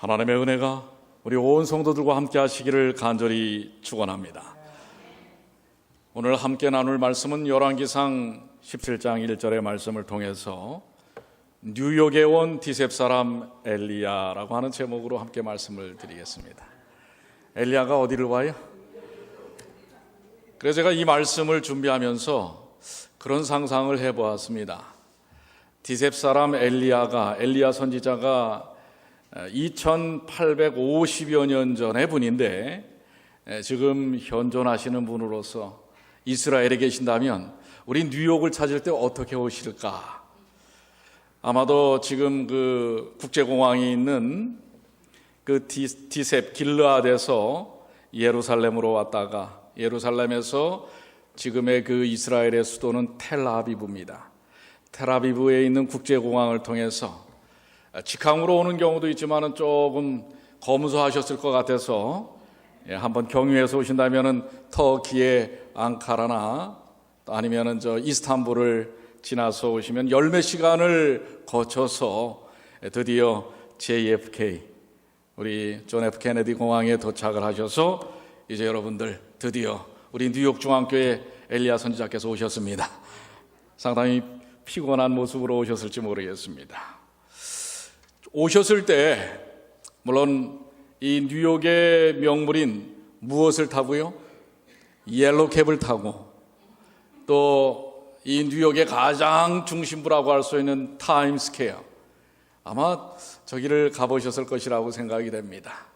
하나님의 은혜가 우리 온 성도들과 함께 하시기를 간절히 축원합니다. 오늘 함께 나눌 말씀은 열왕기상 17장 1절의 말씀을 통해서 뉴욕에 온 디셉 사람 엘리야라고 하는 제목으로 함께 말씀을 드리겠습니다. 엘리야가 어디를 와요? 그래서 제가 이 말씀을 준비하면서 그런 상상을 해보았습니다. 디셉 사람 엘리야 선지자가 2850여 년 전의 분인데 지금 현존하시는 분으로서 이스라엘에 계신다면 우리 뉴욕을 찾을 때 어떻게 오실까? 아마도 지금 그 국제공항이 있는 그 디셉 길르앗에서 예루살렘으로 왔다가 예루살렘에서 지금의 그 이스라엘의 수도는 텔아비브입니다. 텔아비브에 있는 국제공항을 통해서 직항으로 오는 경우도 있지만 조금 검소하셨을 것 같아서 한번 경유해서 오신다면 터키의 앙카라나 아니면 이스탄불을 지나서 오시면 열몇 시간을 거쳐서 드디어 JFK 우리 존 F 케네디 공항에 도착을 하셔서 이제 여러분들 드디어 우리 뉴욕 중앙교회 엘리야 선지자께서 오셨습니다. 상당히 피곤한 모습으로 오셨을지 모르겠습니다. 오셨을 때 물론 이 뉴욕의 명물인 무엇을 타고요? 옐로캡을 타고 또 이 뉴욕의 가장 중심부라고 할 수 있는 타임스퀘어 아마 저기를 가보셨을 것이라고 생각이 됩니다.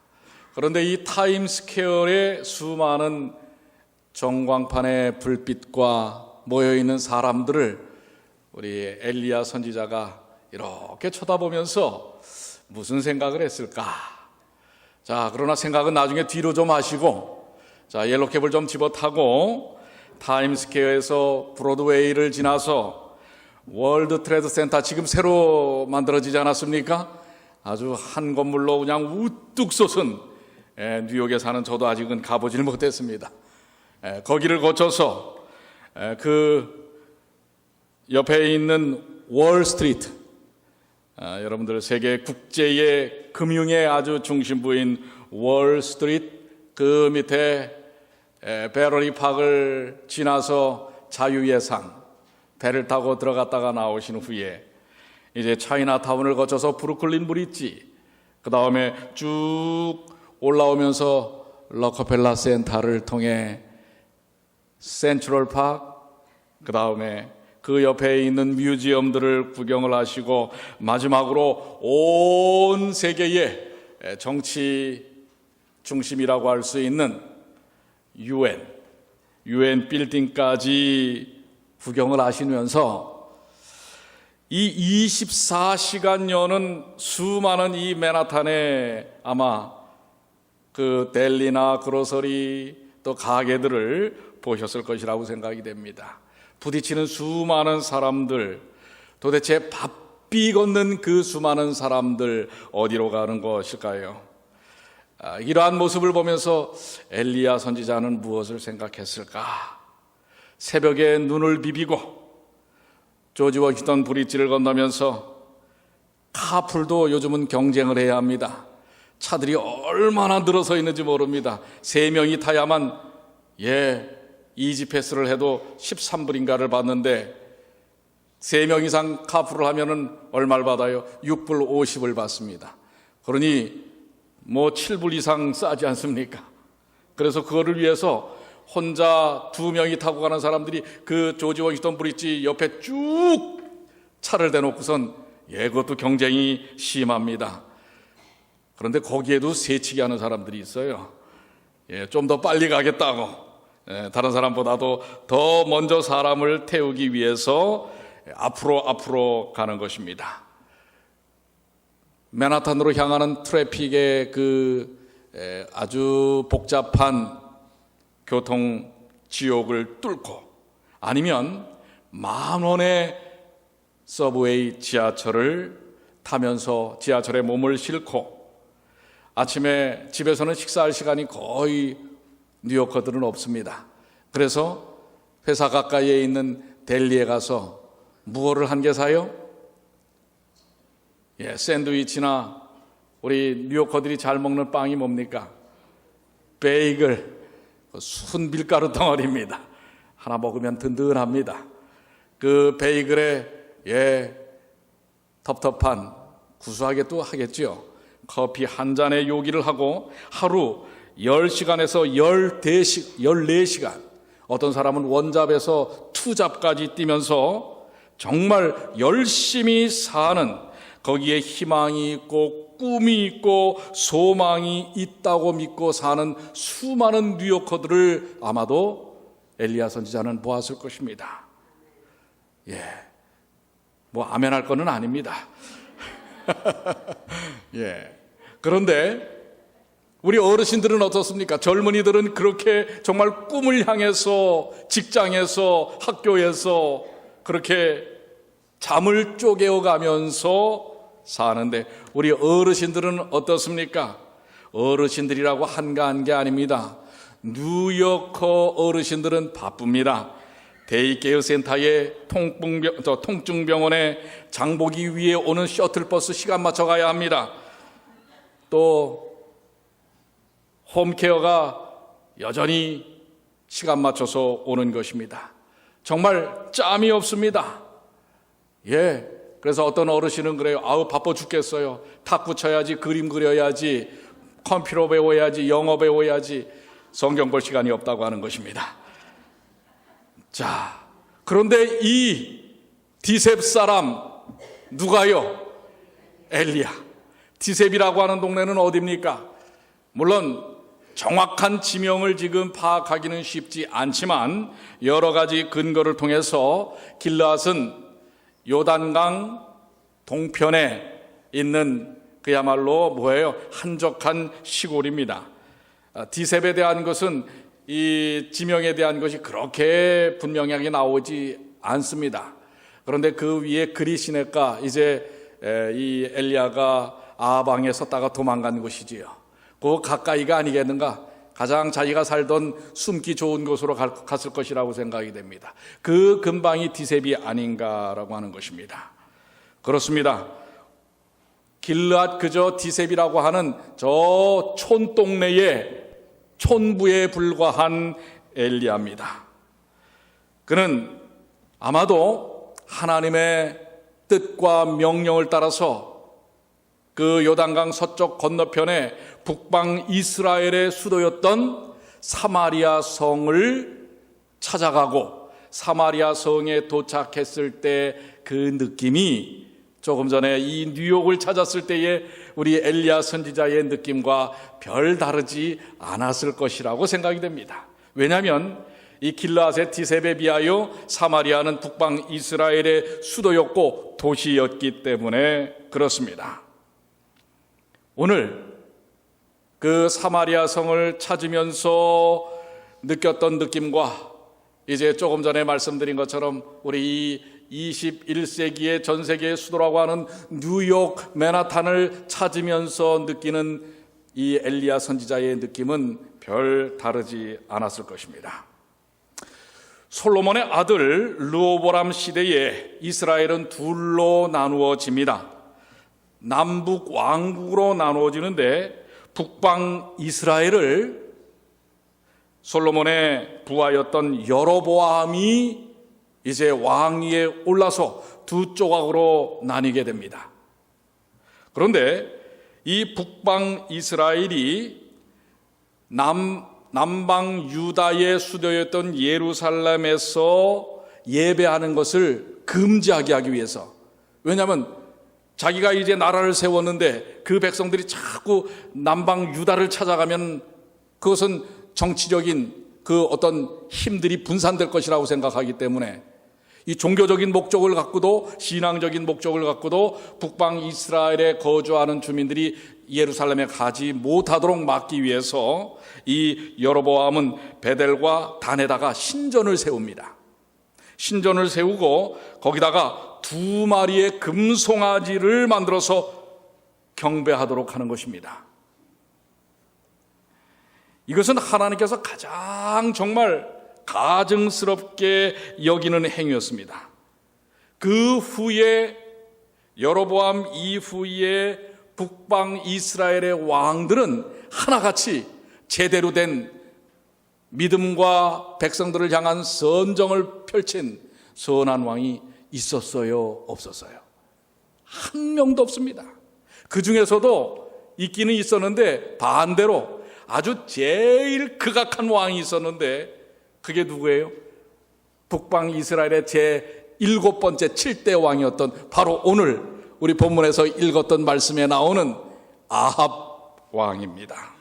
그런데 이 타임스퀘어의 수많은 전광판의 불빛과 모여있는 사람들을 우리 엘리야 선지자가 이렇게 쳐다보면서 무슨 생각을 했을까? 자, 그러나 생각은 나중에 뒤로 좀 하시고, 자, 옐로캡을 좀 집어타고, 타임스퀘어에서 브로드웨이를 지나서 월드 트레이드 센터 지금 새로 만들어지지 않았습니까? 아주 한 건물로 그냥 우뚝 솟은 뉴욕에 사는 저도 아직은 가보질 못했습니다. 거기를 거쳐서 그 옆에 있는 월스트리트, 여러분들 세계 국제의 금융의 아주 중심부인 월스트리트 그 밑에 베러리 팍을 지나서 자유의 상 배를 타고 들어갔다가 나오신 후에 이제 차이나타운을 거쳐서 브루클린 브릿지 그 다음에 쭉 올라오면서 럭커펠러 센터를 통해 센트럴 팍 그 다음에 그 옆에 있는 뮤지엄들을 구경을 하시고 마지막으로 온 세계의 정치 중심이라고 할 수 있는 UN 빌딩까지 구경을 하시면서 이 24시간 여는 수많은 이 맨하탄의 아마 그 델리나 그로서리 또 가게들을 보셨을 것이라고 생각이 됩니다. 부딪히는 수많은 사람들, 도대체 바삐 걷는 그 수많은 사람들 어디로 가는 것일까요? 이러한 모습을 보면서 엘리야 선지자는 무엇을 생각했을까? 새벽에 눈을 비비고 조지 워싱턴 브릿지를 건너면서 카풀도 요즘은 경쟁을 해야 합니다. 차들이 얼마나 늘어서 있는지 모릅니다. 3명이 타야만 이지 패스를 해도 13불인가를 받는데 3명 이상 카풀을 하면은 얼마를 받아요? 6불 50을 받습니다. 그러니 7불 이상 싸지 않습니까? 그래서 그거를 위해서 혼자 2명이 타고 가는 사람들이 그 조지 워싱턴 브릿지 옆에 쭉 차를 대놓고선 그것도 경쟁이 심합니다. 그런데 거기에도 새치기 하는 사람들이 있어요. 좀 더 빨리 가겠다고 다른 사람보다도 더 먼저 사람을 태우기 위해서 앞으로 가는 것입니다. 맨하탄으로 향하는 트래픽의 아주 복잡한 교통 지옥을 뚫고 아니면 10,000원의 서브웨이 지하철을 타면서 지하철에 몸을 싣고 아침에 집에서는 식사할 시간이 거의 뉴요커들은 없습니다. 그래서 회사 가까이에 있는 델리에 가서 무엇을 한 개 사요? 샌드위치나 우리 뉴요커들이 잘 먹는 빵이 뭡니까? 베이글, 순 밀가루 덩어리입니다. 하나 먹으면 든든합니다. 그 베이글에 텁텁한 구수하게 또 하겠죠. 커피 한 잔에 요기를 하고 하루 10시간에서 14시간, 어떤 사람은 원잡에서 투잡까지 뛰면서 정말 열심히 사는, 거기에 희망이 있고 꿈이 있고 소망이 있다고 믿고 사는 수많은 뉴요커들을 아마도 엘리야 선지자는 보았을 것입니다. 뭐 아멘할 거는 아닙니다. 그런데 우리 어르신들은 어떻습니까? 젊은이들은 그렇게 정말 꿈을 향해서 직장에서 학교에서 그렇게 잠을 쪼개어가면서 사는데, 우리 어르신들은 어떻습니까? 어르신들이라고 한가한 게 아닙니다. 뉴요커 어르신들은 바쁩니다. 데이케어 센터의 통증병원에 장보기 위해 오는 셔틀버스 시간 맞춰 가야 합니다. 또 홈케어가 여전히 시간 맞춰서 오는 것입니다. 정말 짬이 없습니다. 그래서 어떤 어르신은 그래요. 아우 바빠 죽겠어요. 탁구 쳐야지, 그림 그려야지, 컴퓨터 배워야지, 영어 배워야지, 성경 볼 시간이 없다고 하는 것입니다. 자, 그런데 이 디셉 사람 누가요? 엘리야. 디셉이라고 하는 동네는 어디입니까? 물론 정확한 지명을 지금 파악하기는 쉽지 않지만 여러 가지 근거를 통해서 길르앗은 요단강 동편에 있는 그야말로 한적한 시골입니다. 디셉에 대한 것은, 이 지명에 대한 것이 그렇게 분명하게 나오지 않습니다. 그런데 그 위에 글이 시내가 이제 이 엘리야가 아방에 섰다가 도망간 곳이지요. 그 가까이가 아니겠는가? 가장 자기가 살던 숨기 좋은 곳으로 갔을 것이라고 생각이 됩니다. 그 근방이 디셉이 아닌가라고 하는 것입니다. 그렇습니다. 길르앗 그저 디셉이라고 하는 저 촌동네의 촌부에 불과한 엘리야입니다. 그는 아마도 하나님의 뜻과 명령을 따라서 그 요단강 서쪽 건너편에 북방 이스라엘의 수도였던 사마리아 성을 찾아가고, 사마리아 성에 도착했을 때 그 느낌이 조금 전에 이 뉴욕을 찾았을 때의 우리 엘리야 선지자의 느낌과 별 다르지 않았을 것이라고 생각이 됩니다. 왜냐하면 이 길르앗의 디셉에 비하여 사마리아는 북방 이스라엘의 수도였고 도시였기 때문에 그렇습니다. 오늘 그 사마리아 성을 찾으면서 느꼈던 느낌과, 이제 조금 전에 말씀드린 것처럼 우리 이 21세기의 전 세계의 수도라고 하는 뉴욕 맨하탄을 찾으면서 느끼는 이 엘리야 선지자의 느낌은 별 다르지 않았을 것입니다. 솔로몬의 아들 르호보람 시대에 이스라엘은 둘로 나누어집니다. 남북 왕국으로 나누어지는데, 북방 이스라엘을 솔로몬의 부하였던 여로보암이 이제 왕위에 올라서 두 조각으로 나뉘게 됩니다. 그런데 이 북방 이스라엘이 남방 유다의 수도였던 예루살렘에서 예배하는 것을 금지하게 하기 위해서, 왜냐하면 자기가 이제 나라를 세웠는데 그 백성들이 자꾸 남방 유다를 찾아가면 그것은 정치적인 그 어떤 힘들이 분산될 것이라고 생각하기 때문에, 이 종교적인 목적을 갖고도 신앙적인 목적을 갖고도 북방 이스라엘에 거주하는 주민들이 예루살렘에 가지 못하도록 막기 위해서 이 여로보암은 베델과 단에다가 신전을 세웁니다. 신전을 세우고 거기다가 2마리의 금송아지를 만들어서 경배하도록 하는 것입니다. 이것은 하나님께서 가장 정말 가증스럽게 여기는 행위였습니다. 그 후에 여로보암 이후에 북방 이스라엘의 왕들은 하나같이 제대로 된 믿음과 백성들을 향한 선정을 펼친 선한 왕이 있었어요, 없었어요? 한 명도 없습니다. 그 중에서도 있기는 있었는데 반대로 아주 제일 극악한 왕이 있었는데 그게 누구예요? 북방 이스라엘의 제7번째 7대 왕이었던 바로 오늘 우리 본문에서 읽었던 말씀에 나오는 아합 왕입니다.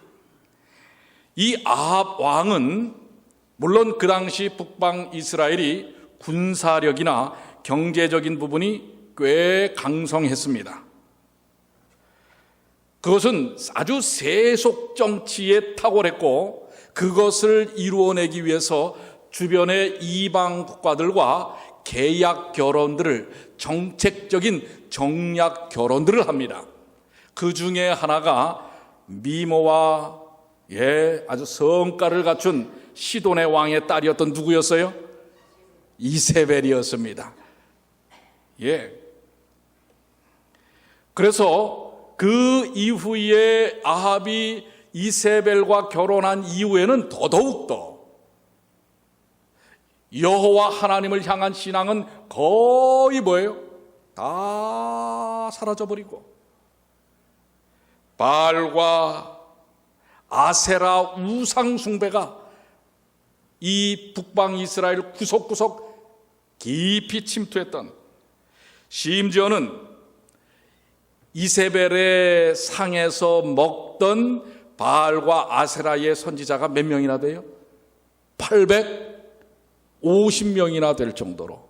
이 아합 왕은 물론 그 당시 북방 이스라엘이 군사력이나 경제적인 부분이 꽤 강성했습니다. 그것은 아주 세속 정치에 탁월했고 그것을 이루어내기 위해서 주변의 이방 국가들과 계약 결혼들을, 정책적인 정략 결혼들을 합니다. 그 중에 하나가 미모와 아주 성과를 갖춘 시돈의 왕의 딸이었던 누구였어요? 이세벨이었습니다. 그래서 그 이후에 아합이 이세벨과 결혼한 이후에는 더더욱더 여호와 하나님을 향한 신앙은 거의 뭐예요? 다 사라져버리고 바알과 아세라 우상 숭배가 이 북방 이스라엘 구석구석 깊이 침투했던, 심지어는 이세벨의 상에서 먹던 바알과 아세라의 선지자가 몇 명이나 돼요? 850명이나 될 정도로.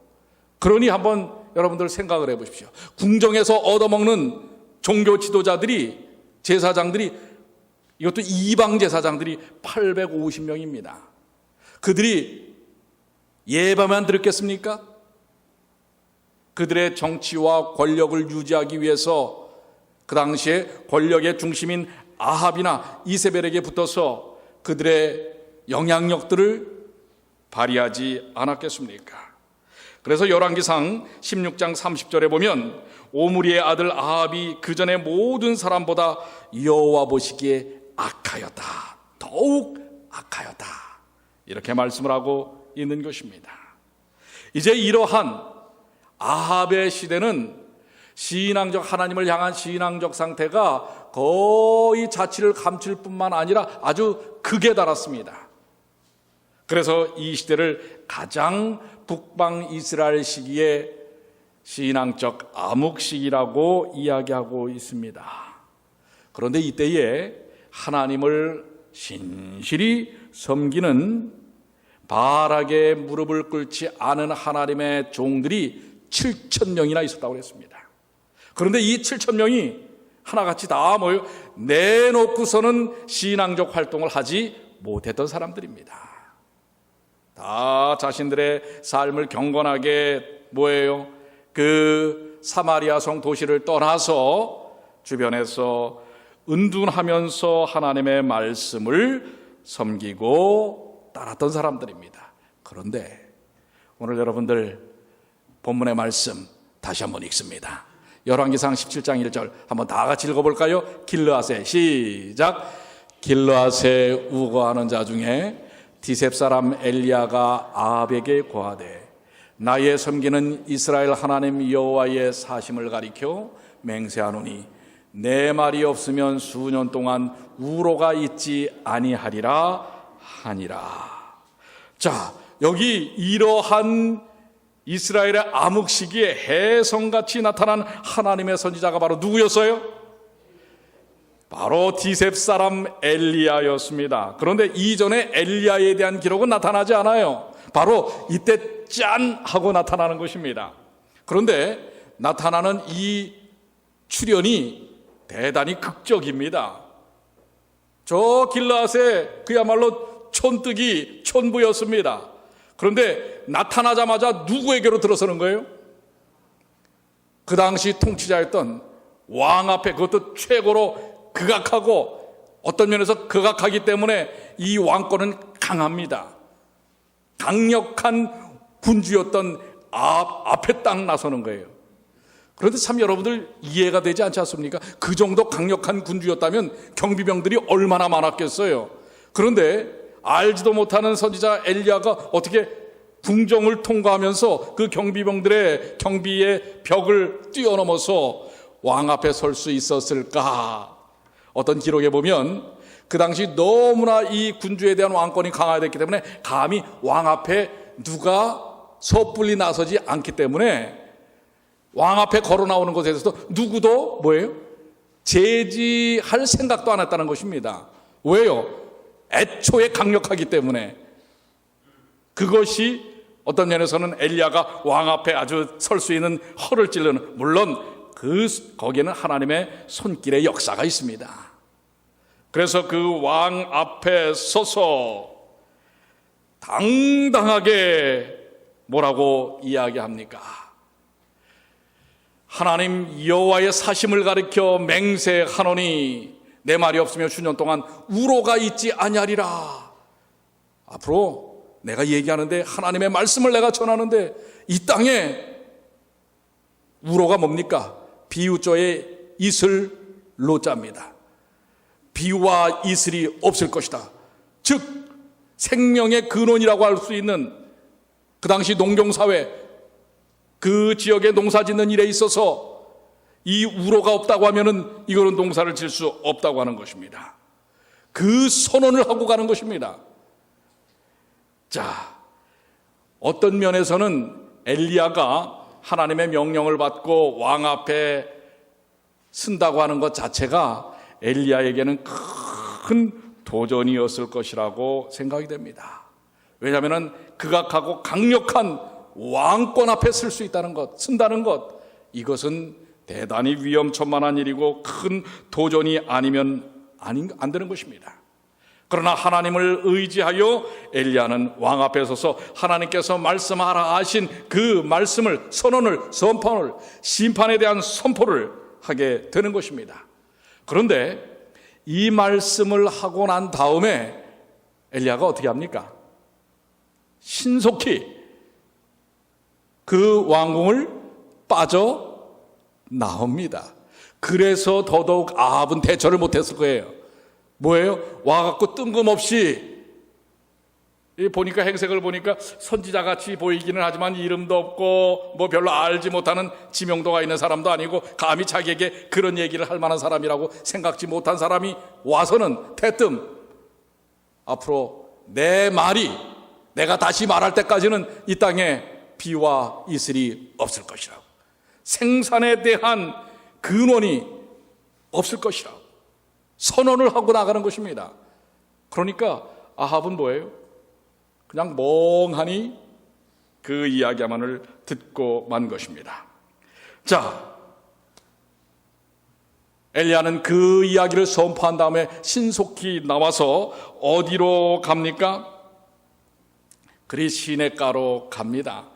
그러니 한번 여러분들 생각을 해보십시오. 궁정에서 얻어먹는 종교 지도자들이, 제사장들이, 이것도 이방 제사장들이 850명입니다. 그들이 예배만 들었겠습니까? 그들의 정치와 권력을 유지하기 위해서 그 당시에 권력의 중심인 아합이나 이세벨에게 붙어서 그들의 영향력들을 발휘하지 않았겠습니까? 그래서 열왕기상 16장 30절에 보면 오므리의 아들 아합이 그 전에 모든 사람보다 여호와 보시기에 악하였다, 더욱 악하였다, 이렇게 말씀을 하고 있는 것입니다. 이제 이러한 아합의 시대는 신앙적, 하나님을 향한 신앙적 상태가 거의 자취를 감출 뿐만 아니라 아주 극에 달았습니다. 그래서 이 시대를 가장 북방 이스라엘 시기의 신앙적 암흑 시기라고 이야기하고 있습니다. 그런데 이때에 하나님을 신실히 섬기는, 바알에게 무릎을 꿇지 않은 하나님의 종들이 7,000명이나 있었다고 했습니다. 그런데 이 7,000명이 하나같이 다 모여 내놓고서는 신앙적 활동을 하지 못했던 사람들입니다. 다 자신들의 삶을 경건하게 그 사마리아 성 도시를 떠나서 주변에서 은둔하면서 하나님의 말씀을 섬기고 따랐던 사람들입니다. 그런데 오늘 여러분들 본문의 말씀 다시 한번 읽습니다. 열왕기상 17장 1절 한번 다 같이 읽어볼까요? 길르앗에 시작. 길르앗에 우거하는 자 중에 디셉 사람 엘리야가 아합에게 고하되 나의 섬기는 이스라엘 하나님 여호와의 사심을 가리켜 맹세하노니 내 말이 없으면 수년 동안 우로가 있지 아니하리라 하니라. 자, 여기 이러한 이스라엘의 암흑 시기에 혜성같이 나타난 하나님의 선지자가 바로 누구였어요? 바로 디셉 사람 엘리야였습니다. 그런데 이전에 엘리야에 대한 기록은 나타나지 않아요. 바로 이때 짠 하고 나타나는 것입니다. 그런데 나타나는 이 출현이 대단히 극적입니다. 저 길르앗에 그야말로 촌뜨기, 촌부였습니다. 그런데 나타나자마자 누구에게로 들어서는 거예요? 그 당시 통치자였던 왕 앞에, 그것도 최고로 극악하고, 어떤 면에서 극악하기 때문에 이 왕권은 강합니다. 강력한 군주였던 앞에 딱 나서는 거예요. 그런데 참 여러분들 이해가 되지 않지 않습니까? 그 정도 강력한 군주였다면 경비병들이 얼마나 많았겠어요. 그런데 알지도 못하는 선지자 엘리야가 어떻게 궁정을 통과하면서 그 경비병들의 경비의 벽을 뛰어넘어서 왕 앞에 설 수 있었을까? 어떤 기록에 보면 그 당시 너무나 이 군주에 대한 왕권이 강화됐기 때문에 감히 왕 앞에 누가 섣불리 나서지 않기 때문에 왕 앞에 걸어 나오는 것에서도 누구도 뭐예요? 제지할 생각도 안 했다는 것입니다. 왜요? 애초에 강력하기 때문에. 그것이 어떤 면에서는 엘리야가 왕 앞에 아주 설 수 있는 허를 찔르는, 물론 거기에는 하나님의 손길의 역사가 있습니다. 그래서 그 왕 앞에 서서 당당하게 뭐라고 이야기합니까? 하나님 여호와의 사심을 가리켜 맹세하노니 내 말이 없으며 수년 동안 우로가 있지 아니하리라. 앞으로 내가 얘기하는데, 하나님의 말씀을 내가 전하는데 이 땅에 우로가 뭡니까? 비유조의 이슬 로자입니다. 비와 이슬이 없을 것이다. 즉 생명의 근원이라고 할 수 있는 그 당시 농경사회, 그 지역에 농사 짓는 일에 있어서 이 우로가 없다고 하면은 이거는 농사를 질 수 없다고 하는 것입니다. 그 선언을 하고 가는 것입니다. 자, 어떤 면에서는 엘리야가 하나님의 명령을 받고 왕 앞에 쓴다고 하는 것 자체가 엘리야에게는 큰 도전이었을 것이라고 생각이 됩니다. 왜냐하면 극악하고 강력한 왕권 앞에 쓸 수 있다는 것, 쓴다는 것, 이것은 대단히 위험천만한 일이고 큰 도전이 아니면 안 되는 것입니다. 그러나 하나님을 의지하여 엘리야는 왕 앞에 서서 하나님께서 말씀하라 하신 그 말씀을, 선언을, 선포를, 심판에 대한 선포를 하게 되는 것입니다. 그런데 이 말씀을 하고 난 다음에 엘리야가 어떻게 합니까? 신속히 그 왕궁을 빠져나옵니다. 그래서 더더욱 아합은 대처를 못했을 거예요. 뭐예요? 와갖고 뜬금없이, 보니까 행색을 보니까 선지자같이 보이기는 하지만 이름도 없고 뭐 별로 알지 못하는 지명도가 있는 사람도 아니고 감히 자기에게 그런 얘기를 할 만한 사람이라고 생각지 못한 사람이 와서는 대뜸 앞으로 내 말이, 내가 다시 말할 때까지는 이 땅에 비와 이슬이 없을 것이라고, 생산에 대한 근원이 없을 것이라고 선언을 하고 나가는 것입니다. 그러니까 아합은 뭐예요? 그냥 멍하니 그 이야기만을 듣고 만 것입니다. 자, 엘리야는 그 이야기를 선포한 다음에 신속히 나와서 어디로 갑니까? 그리 시냇가로 갑니다.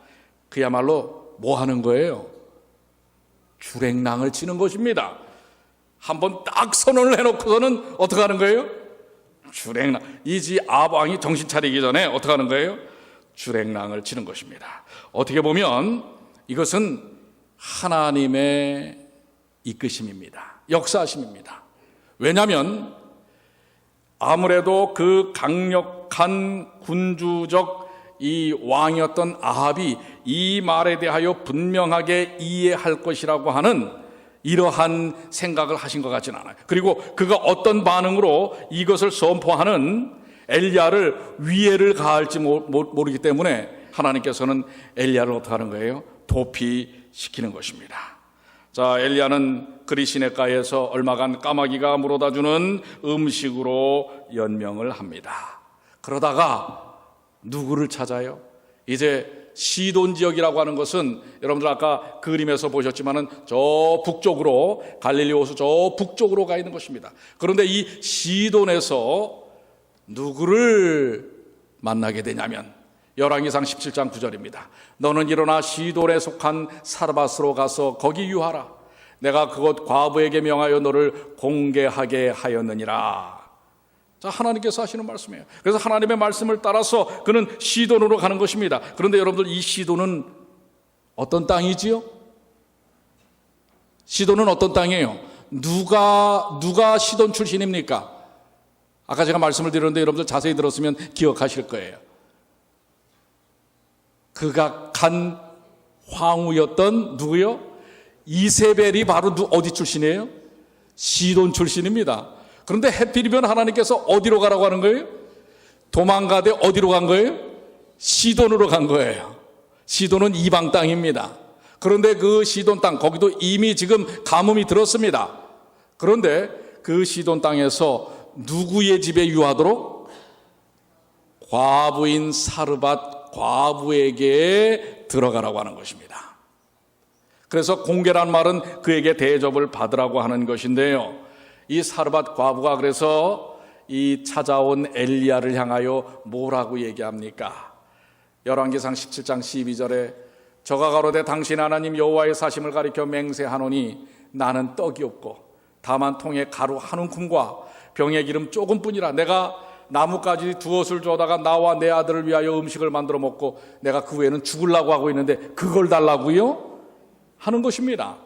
그야말로 뭐 하는 거예요? 주랭랑을 치는 것입니다. 한번 딱 선언을 해놓고서는 어떻게 하는 거예요? 주랭랑. 이지 아방이 정신 차리기 전에 어떻게 하는 거예요? 주랭랑을 치는 것입니다. 어떻게 보면 이것은 하나님의 이끄심입니다. 역사하심입니다. 왜냐하면 아무래도 그 강력한 군주적 이 왕이었던 아합이 이 말에 대하여 분명하게 이해할 것이라고 하는 이러한 생각을 하신 것 같지는 않아요. 그리고 그가 어떤 반응으로 이것을 선포하는 엘리야를 위해를 가할지 모르기 때문에 하나님께서는 엘리야를 어떻게 하는 거예요? 도피시키는 것입니다. 자, 엘리야는 그리 시냇가에서 얼마간 까마귀가 물어다 주는 음식으로 연명을 합니다. 그러다가 누구를 찾아요? 이제 시돈 지역이라고 하는 것은 여러분들 아까 그림에서 보셨지만은 저 북쪽으로, 갈릴리 호수 저 북쪽으로 가 있는 것입니다. 그런데 이 시돈에서 누구를 만나게 되냐면 열왕기상 17장 9절입니다. 너는 일어나 시돈에 속한 사르밧으로 가서 거기 유하라. 내가 그곳 과부에게 명하여 너를 공개하게 하였느니라. 자, 하나님께서 하시는 말씀이에요. 그래서 하나님의 말씀을 따라서 그는 시돈으로 가는 것입니다. 그런데 여러분들, 이 시돈은 어떤 땅이지요? 시돈은 어떤 땅이에요? 누가 시돈 출신입니까? 아까 제가 말씀을 드렸는데 여러분들 자세히 들었으면 기억하실 거예요. 그가 간 황후였던 누구요? 이세벨이 바로 어디 출신이에요? 시돈 출신입니다. 그런데 해필이면 하나님께서 어디로 가라고 하는 거예요? 도망가되 어디로 간 거예요? 시돈으로 간 거예요. 시돈은 이방 땅입니다. 그런데 그 시돈 땅, 거기도 이미 지금 가뭄이 들었습니다. 그런데 그 시돈 땅에서 누구의 집에 유하도록? 과부인 사르밧 과부에게 들어가라고 하는 것입니다. 그래서 공개란 말은 그에게 대접을 받으라고 하는 것인데요, 이 사르밧 과부가 그래서 이 찾아온 엘리야를 향하여 뭐라고 얘기합니까? 열왕기상 17장 12절에 저가 가로되 당신 하나님 여호와의 사심을 가리켜 맹세하노니 나는 떡이 없고 다만 통에 가루 한 움큼과 병에 기름 조금뿐이라. 내가 나뭇가지 두엇을 주어다가 나와 내 아들을 위하여 음식을 만들어 먹고 내가 그 외에는 죽으려고 하고 있는데 그걸 달라고요? 하는 것입니다.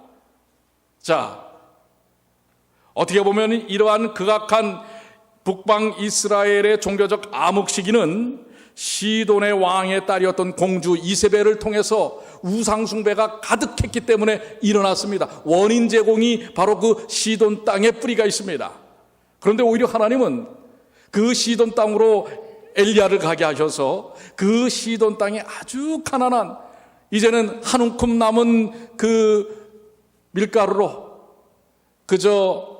자, 어떻게 보면 이러한 극악한 북방 이스라엘의 종교적 암흑 시기는 시돈의 왕의 딸이었던 공주 이세벨을 통해서 우상 숭배가 가득했기 때문에 일어났습니다. 원인 제공이 바로 그 시돈 땅에 뿌리가 있습니다. 그런데 오히려 하나님은 그 시돈 땅으로 엘리야를 가게 하셔서 그 시돈 땅에 아주 가난한, 이제는 한 움큼 남은 그 밀가루로 그저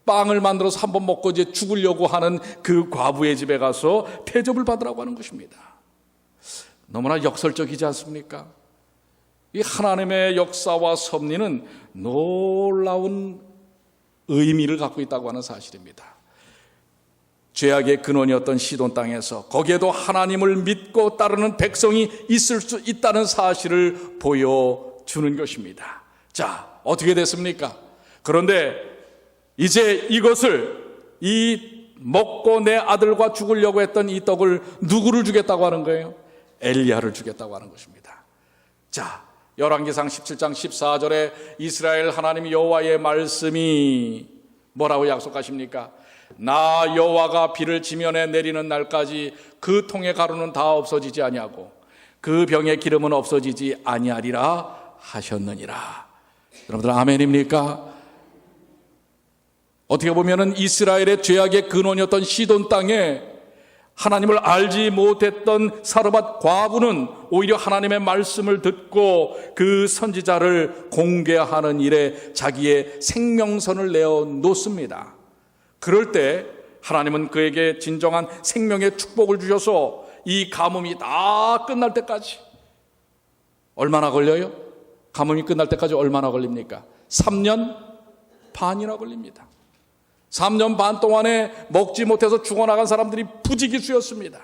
빵을 만들어서 한번 먹고 이제 죽으려고 하는 그 과부의 집에 가서 대접을 받으라고 하는 것입니다. 너무나 역설적이지 않습니까? 이 하나님의 역사와 섭리는 놀라운 의미를 갖고 있다고 하는 사실입니다. 죄악의 근원이었던 시돈 땅에서 거기에도 하나님을 믿고 따르는 백성이 있을 수 있다는 사실을 보여주는 것입니다. 자, 어떻게 됐습니까? 그런데 이제 이것을, 이 먹고 내 아들과 죽으려고 했던 이 떡을 누구를 주겠다고 하는 거예요? 엘리야를 주겠다고 하는 것입니다. 자, 열왕기상 17장 14절에 이스라엘 하나님 여호와의 말씀이 뭐라고 약속하십니까? 나 여호와가 비를 지면에 내리는 날까지 그 통의 가루는 다 없어지지 아니하고 그 병의 기름은 없어지지 아니하리라 하셨느니라. 여러분들 아멘입니까? 어떻게 보면은 이스라엘의 죄악의 근원이었던 시돈 땅에 하나님을 알지 못했던 사르밧 과부는 오히려 하나님의 말씀을 듣고 그 선지자를 공개하는 일에 자기의 생명선을 내어 놓습니다. 그럴 때 하나님은 그에게 진정한 생명의 축복을 주셔서 이 가뭄이 다 끝날 때까지, 얼마나 걸려요? 가뭄이 끝날 때까지 얼마나 걸립니까? 3년 반이나 걸립니다. 3년 반 동안에 먹지 못해서 죽어나간 사람들이 부지기수였습니다.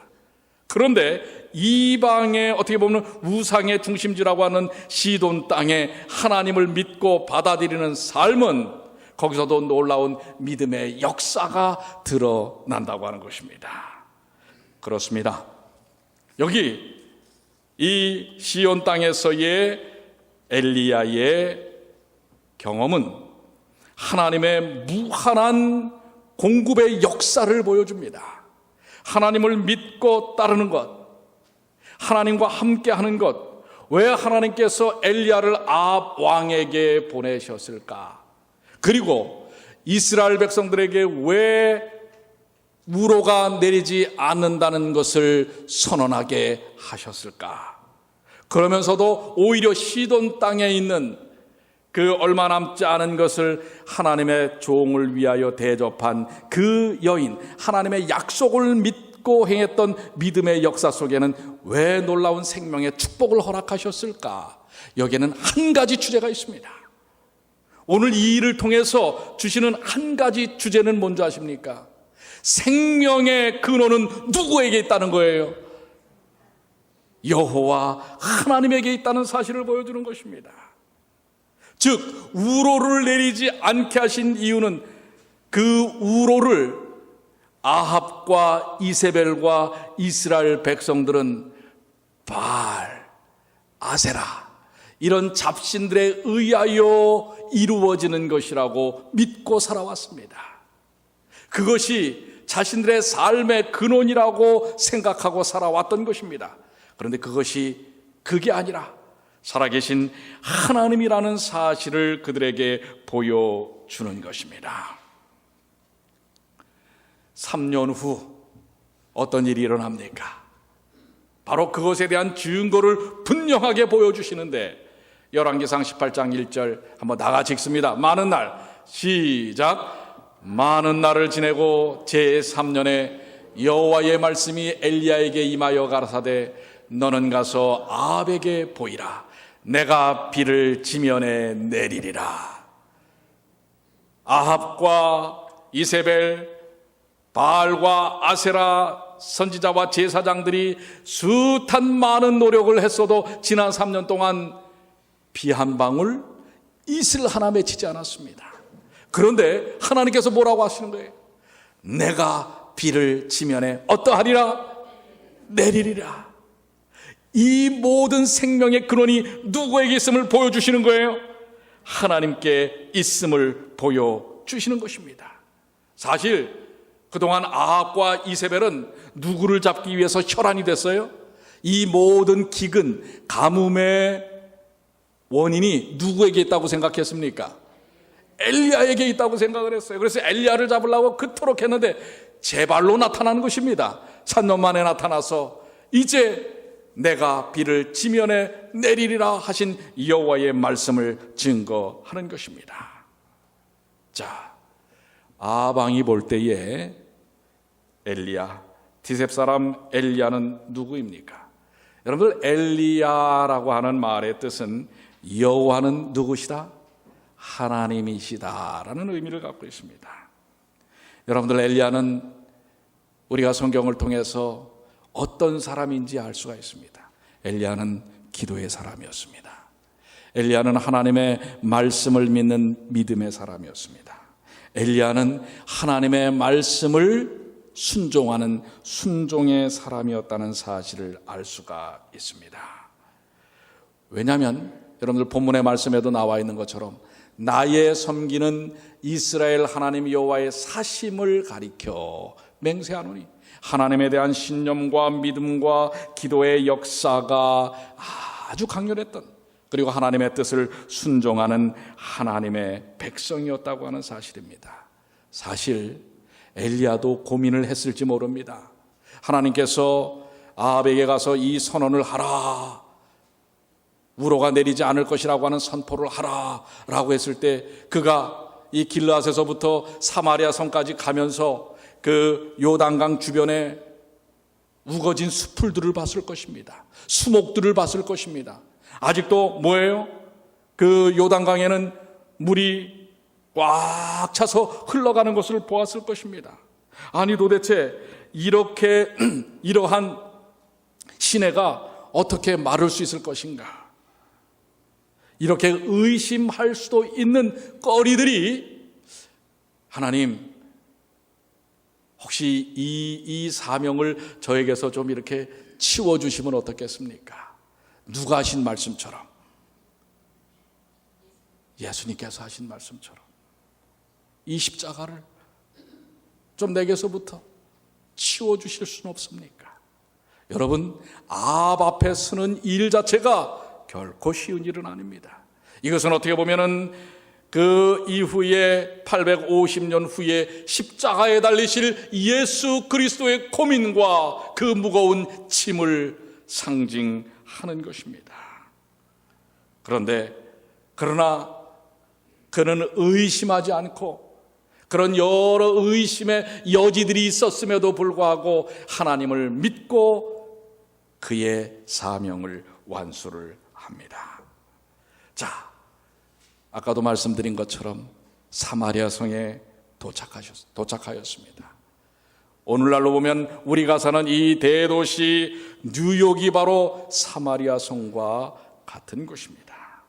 그런데 이방의 어떻게 보면 우상의 중심지라고 하는 시돈 땅에 하나님을 믿고 받아들이는 삶은 거기서도 놀라운 믿음의 역사가 드러난다고 하는 것입니다. 그렇습니다. 여기 이 시온 땅에서의 엘리야의 경험은 하나님의 무한한 공급의 역사를 보여줍니다. 하나님을 믿고 따르는 것, 하나님과 함께하는 것. 왜 하나님께서 엘리야를 아합 왕에게 보내셨을까? 그리고 이스라엘 백성들에게 왜 우로가 내리지 않는다는 것을 선언하게 하셨을까? 그러면서도 오히려 시돈 땅에 있는 그 얼마 남지 않은 것을 하나님의 종을 위하여 대접한 그 여인, 하나님의 약속을 믿고 행했던 믿음의 역사 속에는 왜 놀라운 생명의 축복을 허락하셨을까? 여기에는 한 가지 주제가 있습니다. 오늘 이 일을 통해서 주시는 한 가지 주제는 뭔지 아십니까? 생명의 근원은 누구에게 있다는 거예요? 여호와 하나님에게 있다는 사실을 보여주는 것입니다. 즉 우로를 내리지 않게 하신 이유는 그 우로를 아합과 이세벨과 이스라엘 백성들은 바알, 아세라 이런 잡신들에 의하여 이루어지는 것이라고 믿고 살아왔습니다. 그것이 자신들의 삶의 근원이라고 생각하고 살아왔던 것입니다. 그런데 그게 아니라 살아계신 하나님이라는 사실을 그들에게 보여주는 것입니다. 3년 후 어떤 일이 일어납니까? 바로 그것에 대한 증거를 분명하게 보여주시는데 열왕기상 18장 1절 한번 나같이 읽습니다. 많은 날, 시작. 많은 날을 지내고 제3년에 여호와의 말씀이 엘리야에게 임하여 가라사대 너는 가서 아합에게 보이라. 내가 비를 지면에 내리리라. 아합과 이세벨, 바알과 아세라 선지자와 제사장들이 숱한 많은 노력을 했어도 지난 3년 동안 비 한 방울 이슬 하나 맺히지 않았습니다. 그런데 하나님께서 뭐라고 하시는 거예요? 내가 비를 지면에 어떠하리라? 내리리라. 이 모든 생명의 근원이 누구에게 있음을 보여주시는 거예요? 하나님께 있음을 보여주시는 것입니다. 사실 그동안 아합과 이세벨은 누구를 잡기 위해서 혈안이 됐어요? 이 모든 기근, 가뭄의 원인이 누구에게 있다고 생각했습니까? 엘리야에게 있다고 생각을 했어요. 그래서 엘리야를 잡으려고 그토록 했는데 제발로 나타나는 것입니다. 3년 만에 나타나서 이제 내가 비를 지면에 내리리라 하신 여호와의 말씀을 증거하는 것입니다. 자, 아방이 볼 때에 엘리야, 디셉 사람 엘리야는 누구입니까? 여러분들, 엘리야라고 하는 말의 뜻은 여호와는 누구시다? 하나님이시다라는 의미를 갖고 있습니다. 여러분들, 엘리야는 우리가 성경을 통해서 어떤 사람인지 알 수가 있습니다. 엘리야는 기도의 사람이었습니다. 엘리야는 하나님의 말씀을 믿는 믿음의 사람이었습니다. 엘리야는 하나님의 말씀을 순종하는 순종의 사람이었다는 사실을 알 수가 있습니다. 왜냐하면 여러분들 본문의 말씀에도 나와 있는 것처럼 나의 섬기는 이스라엘 하나님 여호와의 사심을 가리켜 맹세하노니 하나님에 대한 신념과 믿음과 기도의 역사가 아주 강렬했던, 그리고 하나님의 뜻을 순종하는 하나님의 백성이었다고 하는 사실입니다. 사실 엘리야도 고민을 했을지 모릅니다. 하나님께서 아합에게 가서 이 선언을 하라, 우로가 내리지 않을 것이라고 하는 선포를 하라 라고 했을 때 그가 이 길르앗에서부터 사마리아 성까지 가면서 그 요단강 주변에 우거진 숲들을 봤을 것입니다. 수목들을 봤을 것입니다. 아직도 뭐예요? 그 요단강에는 물이 꽉 차서 흘러가는 것을 보았을 것입니다. 아니 도대체 이러한 시내가 어떻게 마를 수 있을 것인가? 이렇게 의심할 수도 있는 거리들이, 하나님 혹시 이 사명을 저에게서 좀 이렇게 치워주시면 어떻겠습니까? 누가 하신 말씀처럼, 예수님께서 하신 말씀처럼 이 십자가를 좀 내게서부터 치워주실 수는 없습니까? 여러분, 아합 앞에 서는 일 자체가 결코 쉬운 일은 아닙니다. 이것은 어떻게 보면은 그 이후에 850년 후에 십자가에 달리실 예수 그리스도의 고민과 그 무거운 짐을 상징하는 것입니다. 그러나 그는 의심하지 않고, 그런 여러 의심의 여지들이 있었음에도 불구하고 하나님을 믿고 그의 사명을 완수를 합니다. 자, 아까도 말씀드린 것처럼 사마리아 성에 도착하였습니다. 오늘날로 보면 우리가 사는 이 대도시 뉴욕이 바로 사마리아 성과 같은 곳입니다.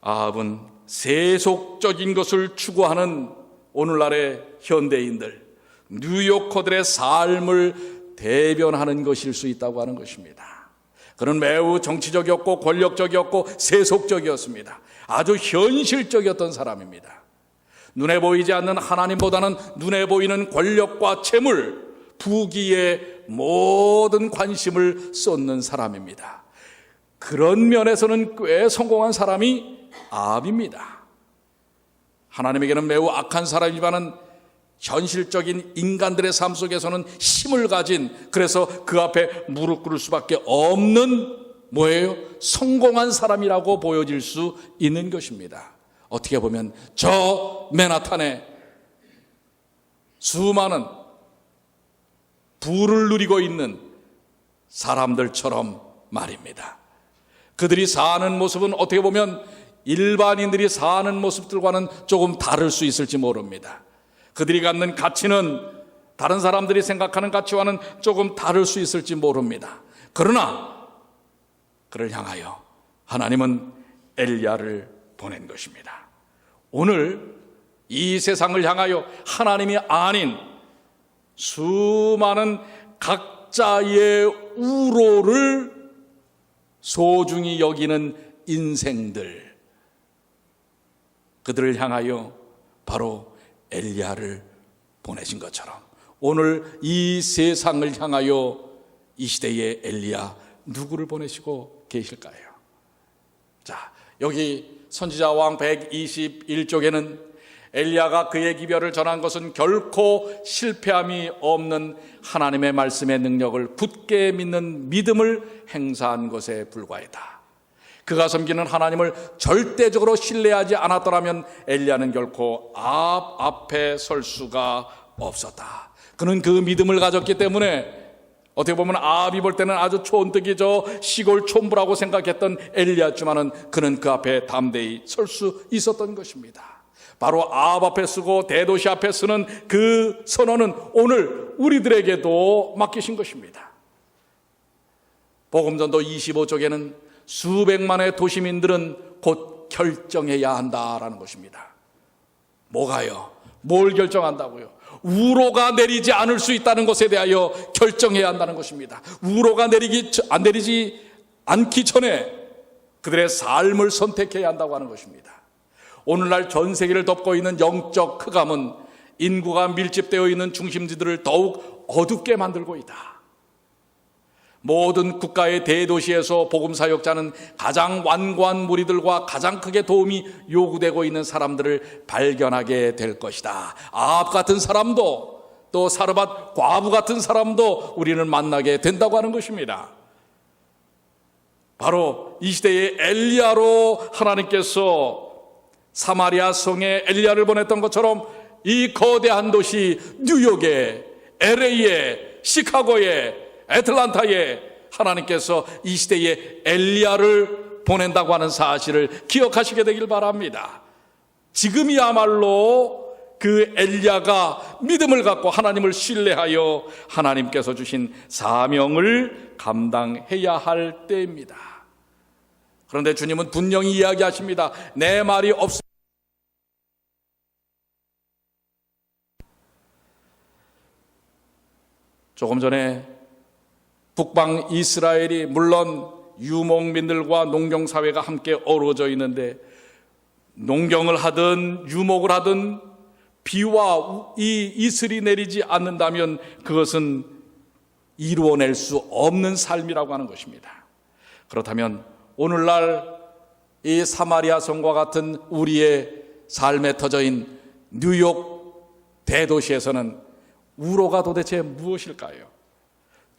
아합은 세속적인 것을 추구하는 오늘날의 현대인들, 뉴요커들의 삶을 대변하는 것일 수 있다고 하는 것입니다. 그는 매우 정치적이었고 권력적이었고 세속적이었습니다. 아주 현실적이었던 사람입니다. 눈에 보이지 않는 하나님보다는 눈에 보이는 권력과 재물, 부귀에 모든 관심을 쏟는 사람입니다. 그런 면에서는 꽤 성공한 사람이 아합입니다. 하나님에게는 매우 악한 사람이지만은 현실적인 인간들의 삶 속에서는 힘을 가진, 그래서 그 앞에 무릎 꿇을 수밖에 없는 뭐예요? 성공한 사람이라고 보여질 수 있는 것입니다. 어떻게 보면 저 맨하탄에 수많은 부를 누리고 있는 사람들처럼 말입니다. 그들이 사는 모습은 어떻게 보면 일반인들이 사는 모습들과는 조금 다를 수 있을지 모릅니다. 그들이 갖는 가치는 다른 사람들이 생각하는 가치와는 조금 다를 수 있을지 모릅니다. 그러나 그를 향하여 하나님은 엘리야를 보낸 것입니다. 오늘 이 세상을 향하여 하나님이 아닌 수많은 각자의 우로를 소중히 여기는 인생들, 그들을 향하여 바로 엘리야를 보내신 것처럼 오늘 이 세상을 향하여 이 시대의 엘리야 누구를 보내시고 계실까요? 자, 여기 선지자왕 121쪽에는 엘리야가 그의 기별을 전한 것은 결코 실패함이 없는 하나님의 말씀의 능력을 굳게 믿는 믿음을 행사한 것에 불과하다. 그가 섬기는 하나님을 절대적으로 신뢰하지 않았더라면 엘리야는 결코 아합 앞에 설 수가 없었다. 그는 그 믿음을 가졌기 때문에 어떻게 보면 아합이 볼 때는 아주 촌뜨기 저 시골 촌부라고 생각했던 엘리야지만은 그는 그 앞에 담대히 설 수 있었던 것입니다. 바로 아합 앞에 쓰고 대도시 앞에 쓰는 그 선언은 오늘 우리들에게도 맡기신 것입니다. 복음전도 25쪽에는 수백만의 도시민들은 곧 결정해야 한다라는 것입니다. 뭐가요? 뭘 결정한다고요? 우로가 내리지 않을 수 있다는 것에 대하여 결정해야 한다는 것입니다. 우로가 내리지 않기 전에 그들의 삶을 선택해야 한다고 하는 것입니다. 오늘날 전 세계를 덮고 있는 영적 흑암은 인구가 밀집되어 있는 중심지들을 더욱 어둡게 만들고 있다. 모든 국가의 대도시에서 복음 사역자는 가장 완고한 무리들과 가장 크게 도움이 요구되고 있는 사람들을 발견하게 될 것이다. 아합 같은 사람도 또 사르밧 과부 같은 사람도 우리는 만나게 된다고 하는 것입니다. 바로 이 시대의 엘리야로 하나님께서 사마리아 성에 엘리야를 보냈던 것처럼 이 거대한 도시 뉴욕에, LA에, 시카고에, 애틀란타에 하나님께서 이 시대에 엘리야를 보낸다고 하는 사실을 기억하시게 되길 바랍니다. 지금이야말로 그 엘리야가 믿음을 갖고 하나님을 신뢰하여 하나님께서 주신 사명을 감당해야 할 때입니다. 그런데 주님은 분명히 이야기하십니다. 내 말이 없습니다. 조금 전에 북방 이스라엘이 물론 유목민들과 농경사회가 함께 어우러져 있는데 농경을 하든 유목을 하든 비와 이 이슬이 내리지 않는다면 그것은 이루어낼 수 없는 삶이라고 하는 것입니다. 그렇다면 오늘날 이 사마리아 성과 같은 우리의 삶에 터져인 뉴욕 대도시에서는 우로가 도대체 무엇일까요?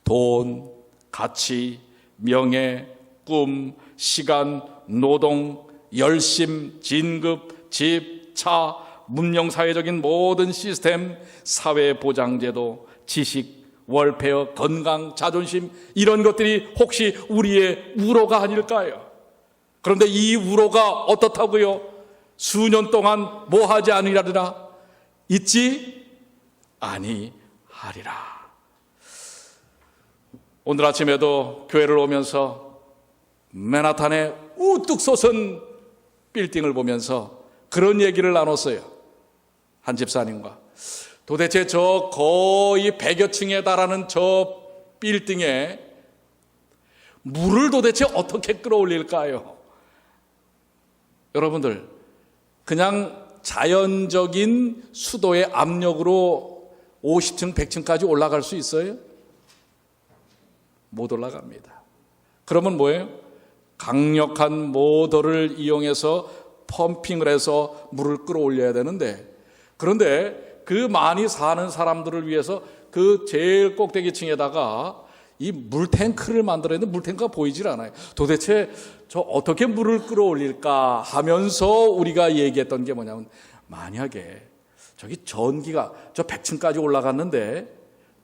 돈, 가치, 명예, 꿈, 시간, 노동, 열심, 진급, 집, 차, 문명사회적인 모든 시스템, 사회보장제도, 지식, 월페어, 건강, 자존심, 이런 것들이 혹시 우리의 우로가 아닐까요? 그런데 이 우로가 어떻다고요? 수년 동안 뭐 하지 아니하리라? 있지 아니하리라. 오늘 아침에도 교회를 오면서 맨하탄에 우뚝 솟은 빌딩을 보면서 그런 얘기를 나눴어요. 한 집사님과. 도대체 저 거의 100여 층에 달하는 저 빌딩에 물을 도대체 어떻게 끌어올릴까요? 여러분들, 그냥 자연적인 수도의 압력으로 50층, 100층까지 올라갈 수 있어요? 못 올라갑니다. 그러면 뭐예요? 강력한 모터를 이용해서 펌핑을 해서 물을 끌어올려야 되는데, 그런데 그 많이 사는 사람들을 위해서 그 제일 꼭대기층에다가 이 물탱크를 만들어야 되는데 물탱크가 보이질 않아요. 도대체 저 어떻게 물을 끌어올릴까 하면서 우리가 얘기했던 게 뭐냐면, 만약에 저기 전기가 저 100층까지 올라갔는데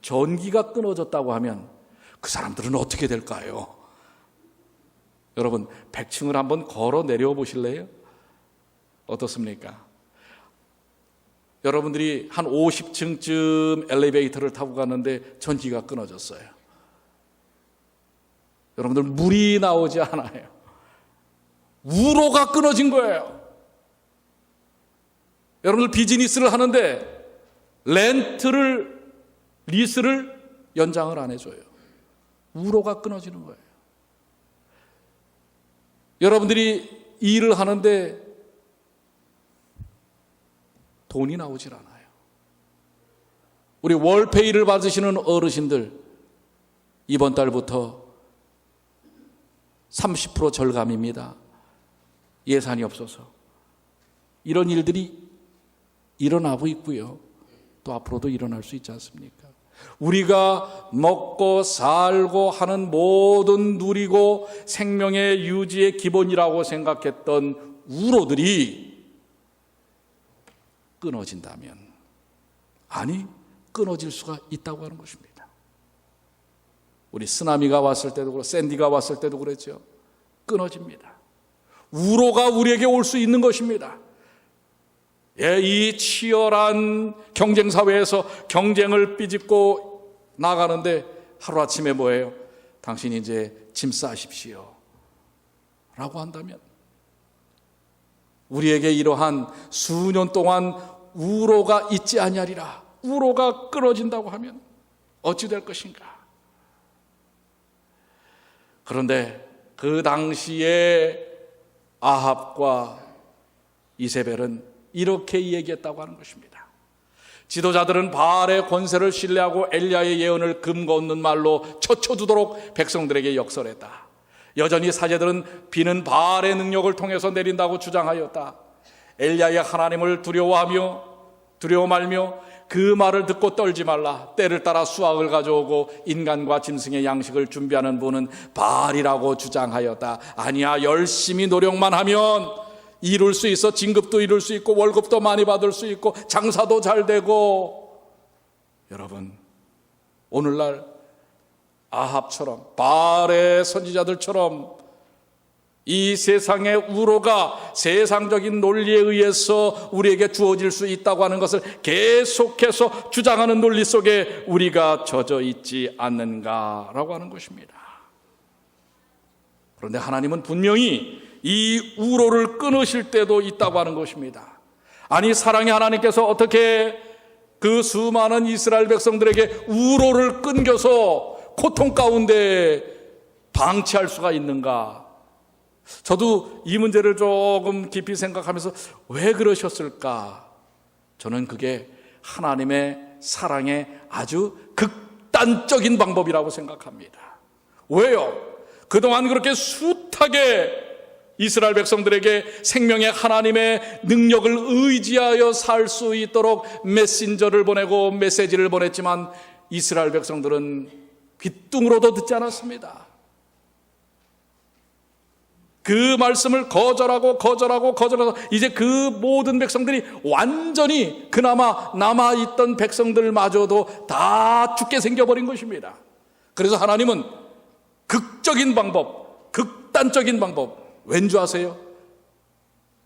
전기가 끊어졌다고 하면 그 사람들은 어떻게 될까요? 여러분, 100층을 한번 걸어 내려와 보실래요? 어떻습니까? 여러분들이 한 50층쯤 엘리베이터를 타고 갔는데 전기가 끊어졌어요. 여러분들, 물이 나오지 않아요. 우로가 끊어진 거예요. 여러분들, 비즈니스를 하는데 리스를 연장을 안 해줘요. 우로가 끊어지는 거예요. 여러분들이 일을 하는데 돈이 나오질 않아요. 우리 월페이를 받으시는 어르신들, 이번 달부터 30% 절감입니다. 예산이 없어서. 이런 일들이 일어나고 있고요. 또 앞으로도 일어날 수 있지 않습니까? 우리가 먹고 살고 하는 모든 누리고 생명의 유지의 기본이라고 생각했던 우로들이 끊어진다면, 아니, 끊어질 수가 있다고 하는 것입니다. 우리 쓰나미가 왔을 때도 그렇고 샌디가 왔을 때도 그랬죠. 끊어집니다. 우로가 우리에게 올 수 있는 것입니다. 예, 이 치열한 경쟁 사회에서 경쟁을 삐집고 나가는데 하루아침에 뭐예요? 당신이 이제 짐 싸십시오 라고 한다면, 우리에게 이러한 수년 동안 우로가 있지 아니하리라, 우로가 끊어진다고 하면 어찌 될 것인가? 그런데 그 당시에 아합과 이세벨은 이렇게 얘기했다고 하는 것입니다. 지도자들은 바알의 권세를 신뢰하고 엘리야의 예언을 금거 없는 말로 쳐쳐두도록 백성들에게 역설했다. 여전히 사제들은 비는 바알의 능력을 통해서 내린다고 주장하였다. 엘리야의 하나님을 두려워 말며 그 말을 듣고 떨지 말라. 때를 따라 수확을 가져오고 인간과 짐승의 양식을 준비하는 분은 바알이라고 주장하였다. 아니야, 열심히 노력만 하면 이룰 수 있어. 진급도 이룰 수 있고 월급도 많이 받을 수 있고 장사도 잘 되고. 여러분, 오늘날 아합처럼, 바알의 선지자들처럼 이 세상의 우로가 세상적인 논리에 의해서 우리에게 주어질 수 있다고 하는 것을 계속해서 주장하는 논리 속에 우리가 젖어 있지 않는가라고 하는 것입니다. 그런데 하나님은 분명히 이 우로를 끊으실 때도 있다고 하는 것입니다. 아니, 사랑의 하나님께서 어떻게 그 수많은 이스라엘 백성들에게 우로를 끊겨서 고통 가운데 방치할 수가 있는가? 저도 이 문제를 조금 깊이 생각하면서 왜 그러셨을까? 저는 그게 하나님의 사랑의 아주 극단적인 방법이라고 생각합니다. 왜요? 그동안 그렇게 숱하게 이스라엘 백성들에게 생명의 하나님의 능력을 의지하여 살 수 있도록 메신저를 보내고 메시지를 보냈지만 이스라엘 백성들은 귀뚱으로도 듣지 않았습니다. 그 말씀을 거절하고 이제 그 모든 백성들이 완전히 그나마 남아있던 백성들마저도 다 죽게 생겨버린 것입니다. 그래서 하나님은 극적인 방법, 극단적인 방법, 왠지 아세요?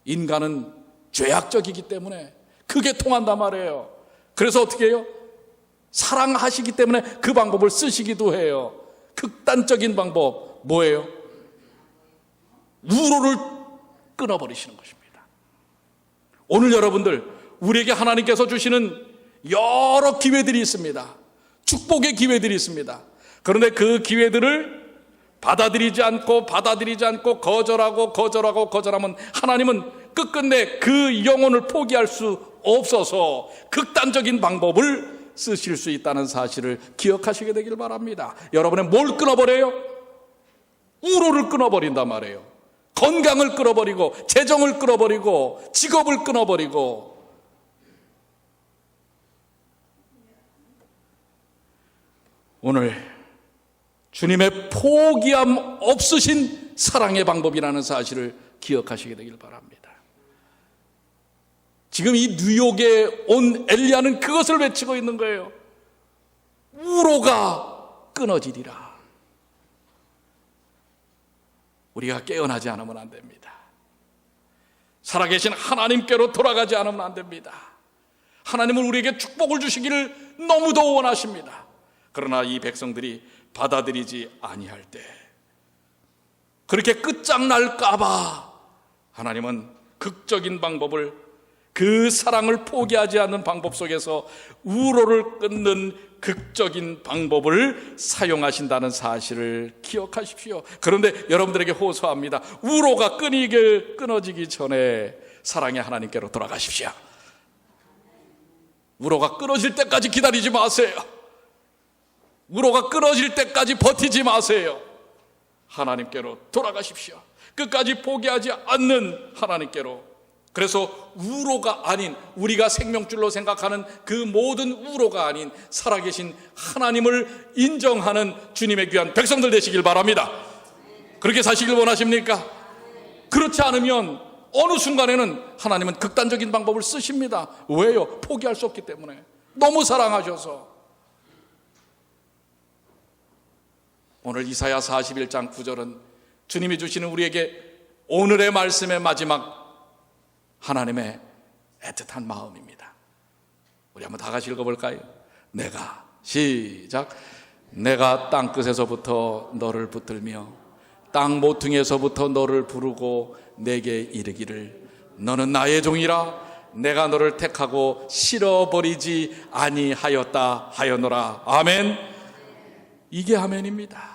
인간은 죄악적이기 때문에 그게 통한단 말이에요. 그래서 어떻게 해요? 사랑하시기 때문에 그 방법을 쓰시기도 해요. 극단적인 방법 뭐예요? 우로를 끊어버리시는 것입니다. 오늘 여러분들, 우리에게 하나님께서 주시는 여러 기회들이 있습니다. 축복의 기회들이 있습니다. 그런데 그 기회들을 받아들이지 않고 거절하면 하나님은 끝끝내 그 영혼을 포기할 수 없어서 극단적인 방법을 쓰실 수 있다는 사실을 기억하시게 되길 바랍니다. 여러분의 뭘 끊어버려요? 우로를 끊어버린단 말이에요. 건강을 끊어버리고, 재정을 끊어버리고, 직업을 끊어버리고. 오늘 주님의 포기함 없으신 사랑의 방법이라는 사실을 기억하시게 되길 바랍니다. 지금 이 뉴욕에 온 엘리야는 그것을 외치고 있는 거예요. 우로가 끊어지리라. 우리가 깨어나지 않으면 안 됩니다. 살아계신 하나님께로 돌아가지 않으면 안 됩니다. 하나님은 우리에게 축복을 주시기를 너무도 원하십니다. 그러나 이 백성들이 받아들이지 아니할 때, 그렇게 끝장날까봐 하나님은 극적인 방법을, 그 사랑을 포기하지 않는 방법 속에서 우로를 끊는 극적인 방법을 사용하신다는 사실을 기억하십시오. 그런데 여러분들에게 호소합니다. 우로가 끊어지기 전에 사랑의 하나님께로 돌아가십시오. 우로가 끊어질 때까지 기다리지 마세요. 우로가 끊어질 때까지 버티지 마세요. 하나님께로 돌아가십시오. 끝까지 포기하지 않는 하나님께로. 그래서 우로가 아닌, 우리가 생명줄로 생각하는 그 모든 우로가 아닌 살아계신 하나님을 인정하는 주님의 귀한 백성들 되시길 바랍니다. 그렇게 사시길 원하십니까? 그렇지 않으면 어느 순간에는 하나님은 극단적인 방법을 쓰십니다. 왜요? 포기할 수 없기 때문에. 너무 사랑하셔서. 오늘 이사야 41장 9절은 주님이 주시는 우리에게 오늘의 말씀의 마지막 하나님의 애틋한 마음입니다. 우리 한번 다 같이 읽어볼까요? 시작. 내가 땅끝에서부터 너를 붙들며 땅 모퉁이에서부터 너를 부르고 내게 이르기를 너는 나의 종이라 내가 너를 택하고 실어버리지 아니하였다 하였노라. 아멘. 이게 아멘입니다.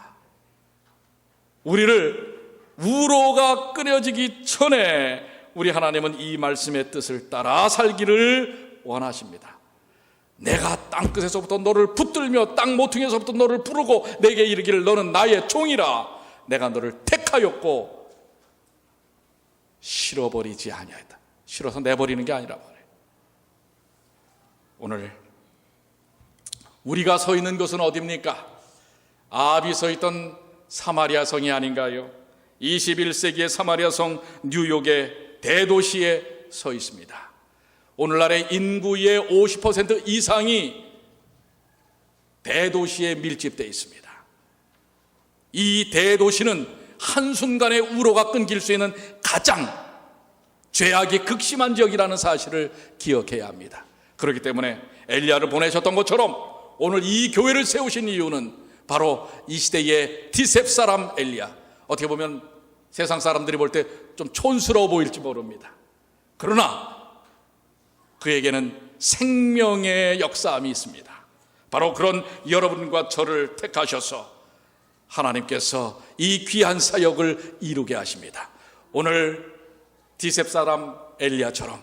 우리를 우로가 끊어지기 전에 우리 하나님은 이 말씀의 뜻을 따라 살기를 원하십니다. 내가 땅끝에서부터 너를 붙들며 땅 모퉁이에서부터 너를 부르고 내게 이르기를 너는 나의 종이라 내가 너를 택하였고 실어버리지 아니하였다. 실어서 내버리는 게 아니라 말이에요. 오늘 우리가 서 있는 곳은 어디입니까? 아합이 서 있던 사마리아 성이 아닌가요? 21세기의 사마리아 성 뉴욕의 대도시에 서 있습니다. 오늘날의 인구의 50% 이상이 대도시에 밀집되어 있습니다. 이 대도시는 한순간에 우로가 끊길 수 있는 가장 죄악이 극심한 지역이라는 사실을 기억해야 합니다. 그렇기 때문에 엘리야를 보내셨던 것처럼 오늘 이 교회를 세우신 이유는 바로 이 시대의 디셉 사람 엘리야. 어떻게 보면 세상 사람들이 볼 때 좀 촌스러워 보일지 모릅니다. 그러나 그에게는 생명의 역사함이 있습니다. 바로 그런 여러분과 저를 택하셔서 하나님께서 이 귀한 사역을 이루게 하십니다. 오늘 디셉 사람 엘리야처럼,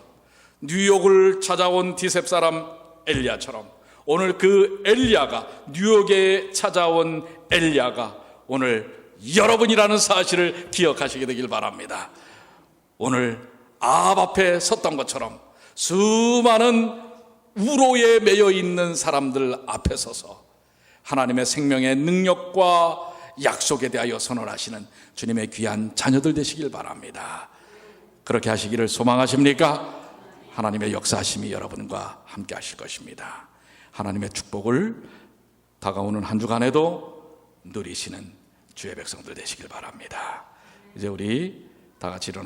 뉴욕을 찾아온 디셉 사람 엘리야처럼 오늘 그 엘리야가, 뉴욕에 찾아온 엘리야가 오늘 여러분이라는 사실을 기억하시게 되길 바랍니다. 오늘 아합 앞에 섰던 것처럼 수많은 우로에 매여 있는 사람들 앞에 서서 하나님의 생명의 능력과 약속에 대하여 선언하시는 주님의 귀한 자녀들 되시길 바랍니다. 그렇게 하시기를 소망하십니까? 하나님의 역사하심이 여러분과 함께 하실 것입니다. 하나님의 축복을 다가오는 한 주간에도 누리시는 주의 백성들 되시길 바랍니다. 이제 우리 다 같이 일어나